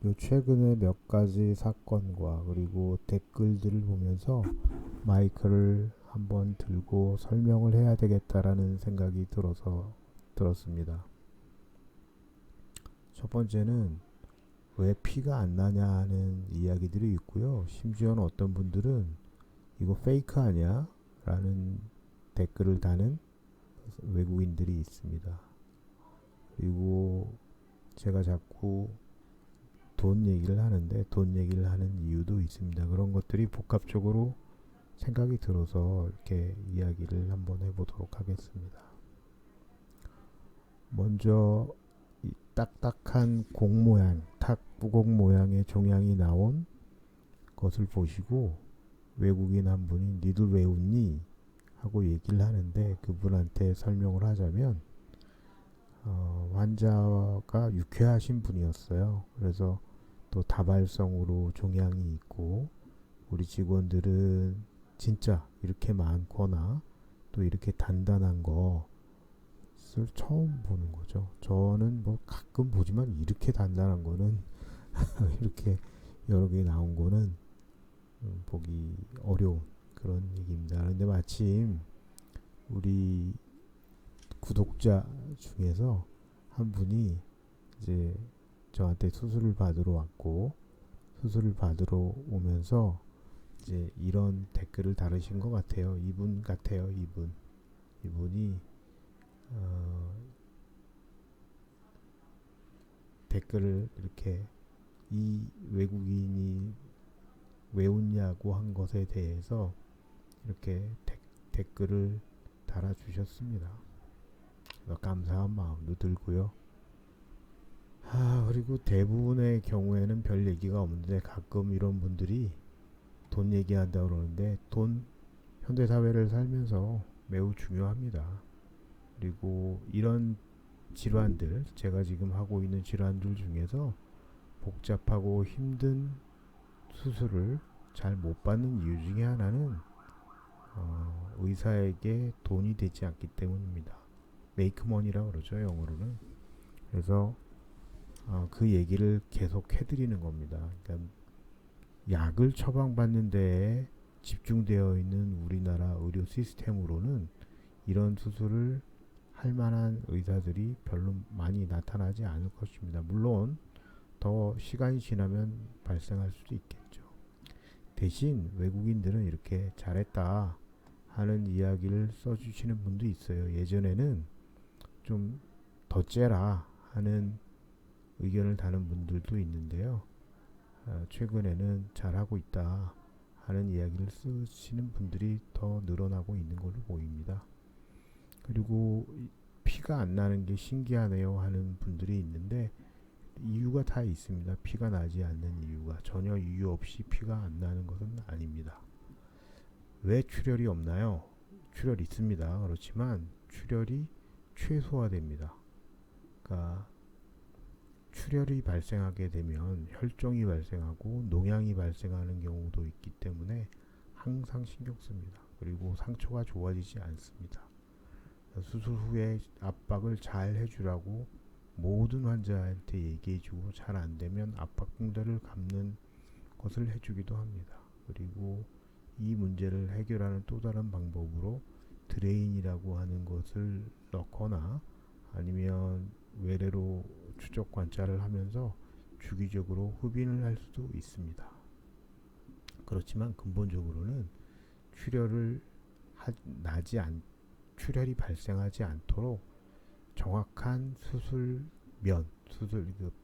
요 최근에 몇 가지 사건과 그리고 댓글들을 보면서 마이크를 한번 들고 설명을 해야 되겠다라는 생각이 들었습니다. 첫 번째는 왜 피가 안 나냐 하는 이야기들이 있고요. 심지어는 어떤 분들은 이거 페이크 아니야? 라는 댓글을 다는 외국인들이 있습니다. 그리고 제가 자꾸 돈 얘기를 하는데 돈 얘기를 하는 이유도 있습니다. 그런 것들이 복합적으로 생각이 들어서 이렇게 이야기를 한번 해보도록 하겠습니다. 먼저 이 딱딱한 공 모양, 탁구공 모양의 종양이 나온 것을 보시고 외국인 한 분이 니들 왜 웃니? 하고 얘기를 하는데 그분한테 설명을 하자면 환자가 유쾌하신 분이었어요. 그래서 또 다발성으로 종양이 있고 우리 직원들은 진짜 이렇게 많거나 또 이렇게 단단한 것을 처음 보는 거죠. 저는 뭐 가끔 보지만 이렇게 단단한 거는 이렇게 여러 개 나온 거는 보기 어려운 그런 얘기입니다. 그런데 마침 우리 구독자 중에서 한 분이 이제 저한테 수술을 받으러 왔고 수술을 받으러 오면서 이제 이런 댓글을 다루신 것 같아요. 이분 같아요. 이분이 댓글을 이렇게 이 외국인이 왜 웃냐고 한 것에 대해서 이렇게 댓글을 달아주셨습니다. 감사한 마음도 들고요. 그리고 대부분의 경우에는 별 얘기가 없는데 가끔 이런 분들이 돈 얘기한다고 그러는데 돈 현대사회를 살면서 매우 중요합니다. 그리고 이런 질환들 제가 지금 하고 있는 질환들 중에서 복잡하고 힘든 수술을 잘 못 받는 이유 중에 하나는 의사에게 돈이 되지 않기 때문입니다. 메이크 머니라고 그러죠 영어로는. 그래서 그 얘기를 계속 해드리는 겁니다. 그러니까 약을 처방받는 데에 집중되어 있는 우리나라 의료 시스템으로는 이런 수술을 할 만한 의사들이 별로 많이 나타나지 않을 것입니다. 물론 더 시간이 지나면 발생할 수도 있겠죠. 대신 외국인들은 이렇게 잘했다 하는 이야기를 써주시는 분도 있어요. 예전에는 좀 더 째라 하는 의견을 다는 분들도 있는데요. 최근에는 잘하고 있다 하는 이야기를 쓰시는 분들이 더 늘어나고 있는 걸로 보입니다. 그리고 피가 안 나는 게 신기하네요 하는 분들이 있는데 이유가 다 있습니다. 피가 나지 않는 이유가 전혀 이유 없이 피가 안 나는 것은 아닙니다. 왜 출혈이 없나요? 출혈 있습니다. 그렇지만 출혈이 최소화됩니다. 그러니까 출혈이 발생하게 되면 혈종이 발생하고 농양이 발생하는 경우도 있기 때문에 항상 신경 씁니다. 그리고 상처가 좋아지지 않습니다. 수술 후에 압박을 잘 해주라고 모든 환자한테 얘기해주고 잘 안되면 압박붕대를 감는 것을 해주기도 합니다. 그리고 이 문제를 해결하는 또 다른 방법으로 드레인이라고 하는 것을 넣거나 아니면 외래로 추적 관찰을 하면서 주기적으로 흡인을 할 수도 있습니다. 그렇지만 근본적으로는 출혈을 출혈이 발생하지 않도록 정확한 수술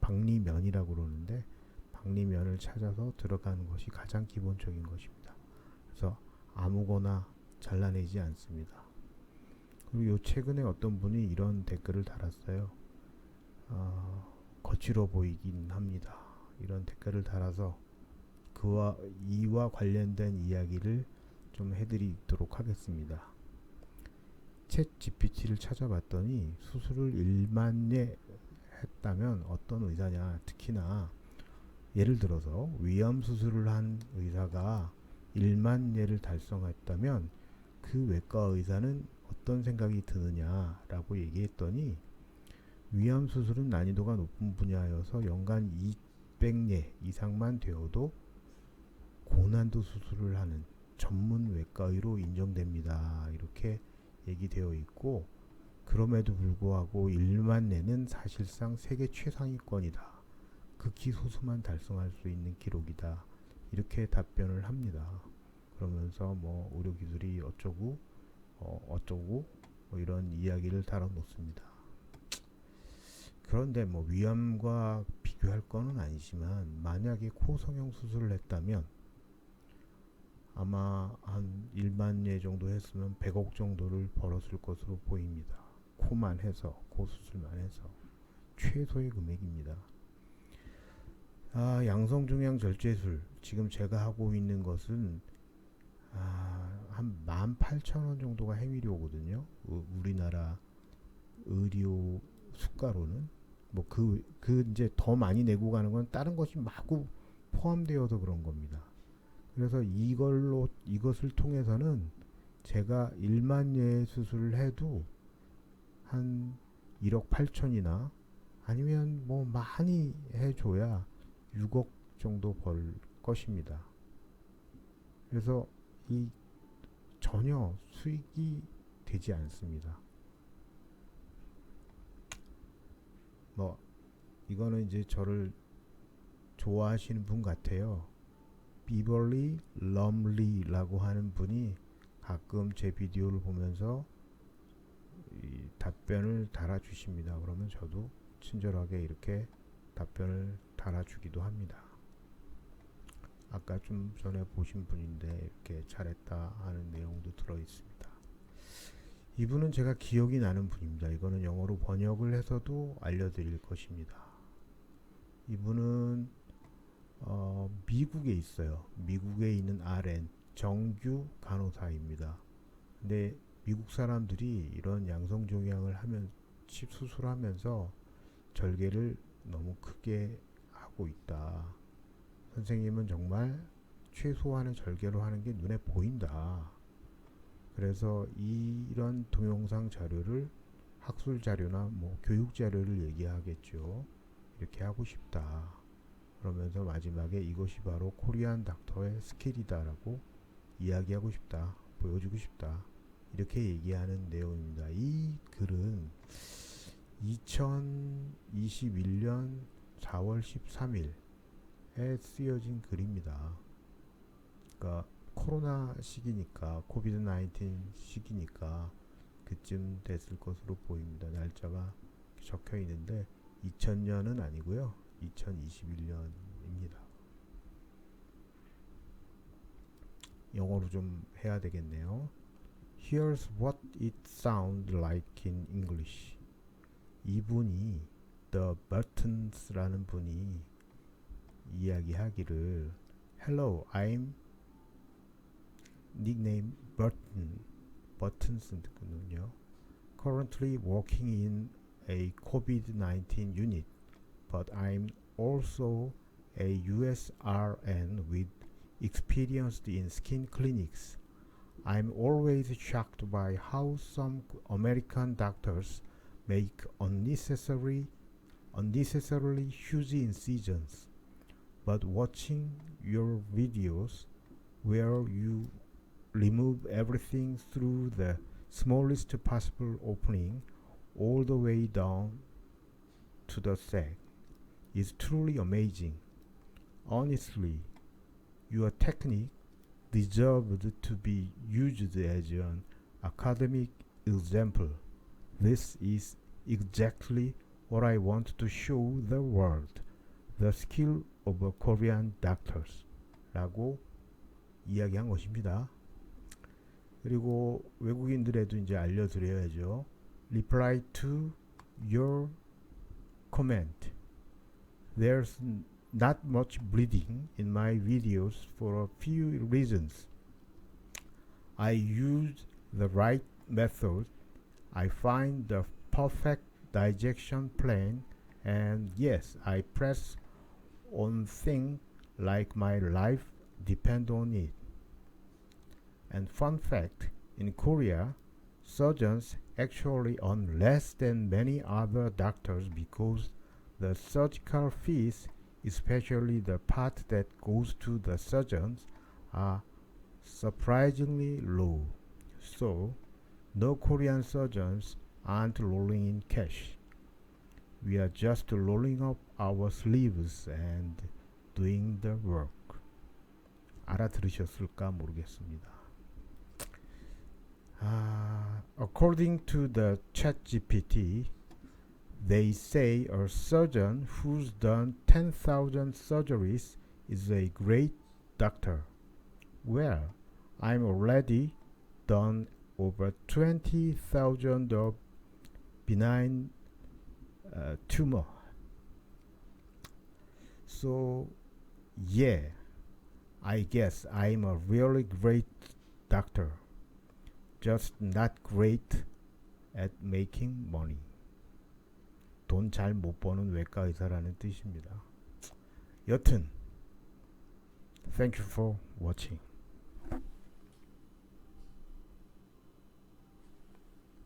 박리면이라고 그러는데 박리면을 찾아서 들어가는 것이 가장 기본적인 것입니다. 그래서 아무거나 잘라내지 않습니다. 그리고 요 최근에 어떤 분이 이런 댓글을 달았어요. 거칠어 보이긴 합니다. 이런 댓글을 달아서 이와 관련된 이야기를 좀 해드리도록 하겠습니다. 챗 GPT를 찾아봤더니 수술을 1만회 했다면 어떤 의사냐, 특히나 예를 들어서 위암 수술을 한 의사가 1만회를 달성했다면 그 외과 의사는 어떤 생각이 드느냐라고 얘기했더니 위암 수술은 난이도가 높은 분야여서 연간 몇백 례 이상만 되어도 고난도 수술을 하는 전문 외과의로 인정됩니다. 이렇게 얘기되어 있고, 그럼에도 불구하고 1만 례는 사실상 세계 최상위권이다. 극히 소수만 달성할 수 있는 기록이다. 이렇게 답변을 합니다. 그러면서 뭐 의료기술이 어쩌고 어쩌고 뭐 이런 이야기를 달아놓습니다. 그런데 뭐 위암과 비교할 거는 아니지만, 만약에 코 성형 수술을 했다면 아마 한 1만 례 정도 했으면 100억 정도를 벌었을 것으로 보입니다. 코만 해서, 코 수술만 해서 최소의 금액입니다. 양성종양 절제술 지금 제가 하고 있는 것은 한 18,000원 정도가 행위료거든요. 우리나라 의료 수가로는 뭐 이제 더 많이 내고 가는 건 다른 것이 마구 포함되어서 그런 겁니다. 그래서 이것을 통해서는 제가 1만 례 수술을 해도 한 1억 8천이나, 아니면 뭐 많이 해줘야 6억 정도 벌 것입니다. 그래서 이 전혀 수익이 되지 않습니다. 뭐 이거는 이제 저를 좋아하시는 분 같아요. 비벌리 럼리라고 하는 분이 가끔 제 비디오를 보면서 이 답변을 달아주십니다. 그러면 저도 친절하게 이렇게 답변을 달아주기도 합니다. 아까 좀 전에 보신 분인데 이렇게 잘했다 하는 내용도 들어있습니다. 이분은 제가 기억이 나는 분입니다. 이거는 영어로 번역을 해서도 알려드릴 것입니다. 이분은 미국에 있어요. 미국에 있는 RN 정규 간호사입니다. 근데 미국 사람들이 이런 양성종양을 하면 수술하면서 절개를 너무 크게 하고 있다. 선생님은 정말 최소한의 절개로 하는 게 눈에 보인다. 그래서 이런 동영상 자료를 학술 자료나 뭐 교육 자료를 얘기하겠죠. 이렇게 하고 싶다. 그러면서 마지막에 이것이 바로 코리안 닥터의 스킬이다라고 이야기하고 싶다. 보여주고 싶다. 이렇게 얘기하는 내용입니다. 이 글은 2021년 4월 13일에 쓰여진 글입니다. 그러니까 코로나 시기니까, 코비드-19 시기니까 그쯤 됐을 것으로 보입니다. 날짜가 적혀 있는데 2000년은 아니고요. 2021년입니다. 영어로 좀 해야 되겠네요. Here's what it sounds like in English. 이분이 The Buttons라는 분이 이야기하기를, Hello, I'm nickname Buttons는요. Currently working in a COVID-19 unit, but I'm also a USRN with experience in skin clinics. I'm always shocked by how some American doctors make unnecessarily huge incisions. But watching your videos where you remove everything through the smallest possible opening all the way down to the sac is truly amazing. Honestly, your technique deserved to be used as an academic example. This is exactly what I want to show the world. The skill of Korean doctors. 라고 이야기한 것입니다. 그리고 외국인들에도 이제 알려드려야죠. Reply to your comment. There's not much bleeding in my videos for a few reasons. I use the right method. I find the perfect digestion plan, and yes, I press on things like my life depend on it. And fun fact, in Korea, surgeons actually earn less than many other doctors because the surgical fees especially the part that goes to the surgeons, are surprisingly low. So, no Korean surgeons aren't rolling in cash. We are just rolling up our sleeves and doing the work. 알아들으셨을까 모르겠습니다. According to the ChatGPT, they say a surgeon who's done 10,000 surgeries is a great doctor. Well, I'm already done over 20,000 of benign tumor. So, yeah, I guess I'm a really great doctor. Just not great at making money. 돈 잘 못 버는 외과 의사라는 뜻입니다. 여튼, thank you for watching.